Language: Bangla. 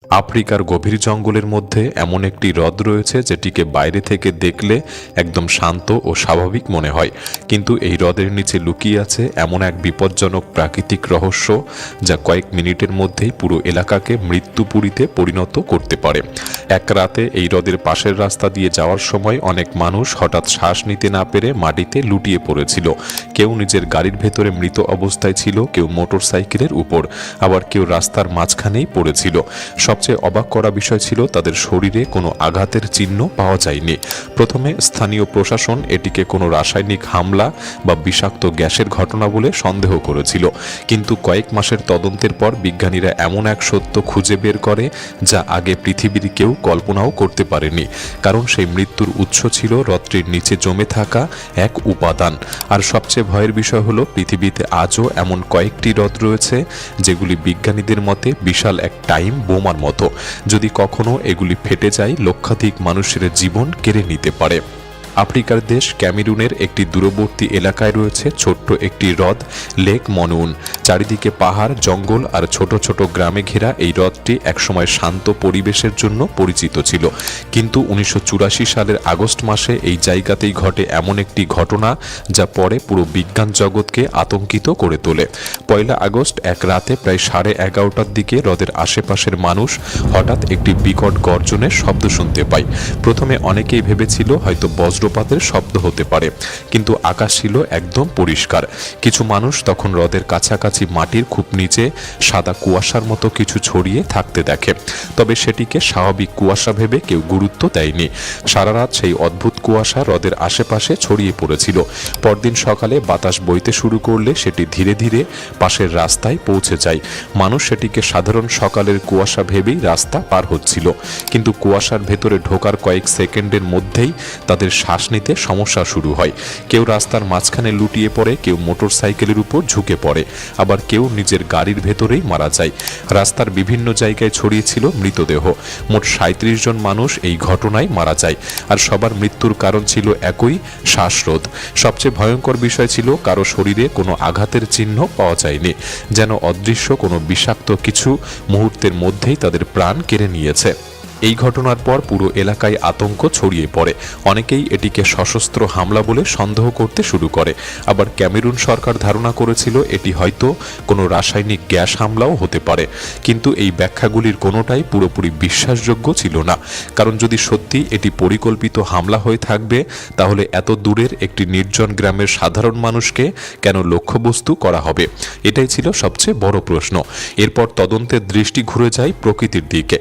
আফ্রিকার গভীর জঙ্গলের মধ্যে এমন একটি হ্রদ রয়েছে যেটিকে বাইরে থেকে দেখলে একদম শান্ত ও স্বাভাবিক মনে হয়, কিন্তু এই হ্রদের নিচে লুকিয়ে আছে এমন এক বিপজ্জনক প্রাকৃতিক রহস্য যা কয়েক মিনিটের মধ্যেই পুরো এলাকাকে মৃত্যুপুরীতে পরিণত করতে পারে। এক রাতে এই হ্রদের পাশের রাস্তা দিয়ে যাওয়ার সময় অনেক মানুষ হঠাৎ শ্বাস নিতে না পেরে মাটিতে লুটিয়ে পড়েছিল। কেউ নিজের গাড়ির ভেতরে মৃত অবস্থায় ছিল, কেউ মোটর সাইকেলের উপর, আবার কেউ রাস্তার মাঝখানেই পড়েছিল। সবচেয়ে অবাক করা বিষয় ছিল তাদের শরীরে কোনো আঘাতের চিহ্ন পাওয়া যায়নি। প্রথমে স্থানীয় প্রশাসন এটিকে কোনো রাসায়নিক হামলা বা বিষাক্ত গ্যাসের ঘটনা বলে সন্দেহ করেছিল, কিন্তু কয়েক মাসের তদন্তের পর বিজ্ঞানীরা এমন এক সত্য খুঁজে বের করে যা আগে পৃথিবীর কেউ কল্পনাও করতে পারেনি। কারণ সেই মৃত্যুর উৎস ছিল হ্রদটির নিচে জমে থাকা এক উপাদান। আর সবচেয়ে ভয়ের বিষয় হলো পৃথিবীতে আজও এমন কয়েকটি হ্রদ রয়েছে যেগুলি বিজ্ঞানীদের মতে বিশাল এক টাইম বোমার মতো। যদি কখনো এগুলি ফেটে যায়, লক্ষাধিক মানুষের জীবন কেড়ে নিতে পারে। আফ্রিকার দেশ ক্যামেরুনের একটি দূরবর্তী এলাকায় রয়েছে ছোট্ট একটি হ্রদ, লেক মনুন। চারিদিকে পাহাড়, জঙ্গল আর ছোট ছোট গ্রামে ঘেরা এই হ্রদটি একসময় শান্ত পরিবেশের জন্য পরিচিত ছিল, কিন্তু 1984 সালের আগস্ট মাসে এই জায়গাতেই ঘটে এমন একটি ঘটনা যা পরে পুরো বিজ্ঞান জগৎকে আতঙ্কিত করে তোলে। 1 আগস্ট এক রাতে প্রায় 11:30টার দিকে হ্রদের আশেপাশের মানুষ হঠাৎ একটি বিকট গর্জনের শব্দ শুনতে পায়। প্রথমে অনেকেই ভেবেছিল হয়তো বজ্রপাতের শব্দ হতে পারে, কিন্তু আকাশ ছিল একদম পরিষ্কার। কিছু মানুষ তখন হ্রদের কাছাকাছি মাটির খুব নিচে সাদা কুয়াশার মতো কিছু ছড়িয়ে থাকতে দেখে, তবে সেটিকে স্বাভাবিক কুয়াশা ভেবে কেউ গুরুত্ব দেয়নি। সারা রাত সেই অদ্ভুত কুয়াশা হ্রদের আশেপাশে ছড়িয়ে পড়েছিল। পরদিন সকালে বাতাস বইতে শুরু করলে সেটি ধীরে ধীরে পাশের রাস্তায় পৌঁছে যায়। মানুষ সেটিকে সাধারণ সকালের কুয়াশা ভেবেই রাস্তা পার হচ্ছিল, কিন্তু কুয়াশার ভেতরে ঢোকার কয়েক সেকেন্ডের মধ্যেই তাদের শ্বাস নিতে সমস্যা শুরু হয়। কেউ রাস্তার মাঝখানে লুটিয়ে পড়ে, কেউ মোটর সাইকেলের উপর ঝুঁকে পড়ে, আবার কেউ নিজের গাড়ির ভেতরেই মারা যায়। রাস্তার বিভিন্ন জায়গায় ছড়িয়েছিল মৃতদেহ। মোট 37 জন মানুষ এই ঘটনায় মারা যায়, আর সবার মৃত্যুর কারণ ছিল একই, শ্বাসরোধ। সবচেয়ে ভয়ঙ্কর বিষয় ছিল কারো শরীরে কোনো আঘাতের চিহ্ন পাওয়া যায়নি, যেন অদৃশ্য কোনো বিষাক্ত কিছু মুহূর্তের মধ্যেই তাদের প্রাণ কেড়ে নিয়েছে। এই ঘটনার পর পুরো এলাকায় আতঙ্ক ছড়িয়ে পড়ে। অনেকেই এটিকে সশস্ত্র হামলা বলে সন্দেহ করতে শুরু করে, আবার ক্যামেরুন সরকার ধারণা করেছিল এটি হয়তো কোনো রাসায়নিক গ্যাস হামলাও হতে পারে। কিন্তু এই ব্যাখ্যাগুলির কোনোটাই পুরোপুরি বিশ্বাসযোগ্য ছিল না, কারণ যদি সত্যি এটি পরিকল্পিত হামলা হয়ে থাকবে তাহলে এত দূরের একটি নির্জন গ্রামের সাধারণ মানুষকে কেন লক্ষ্যবস্তু করা হবে? এটাই ছিল সবচেয়ে বড় প্রশ্ন। এরপর তদন্তের দৃষ্টি ঘুরে যায় প্রকৃতির দিকে।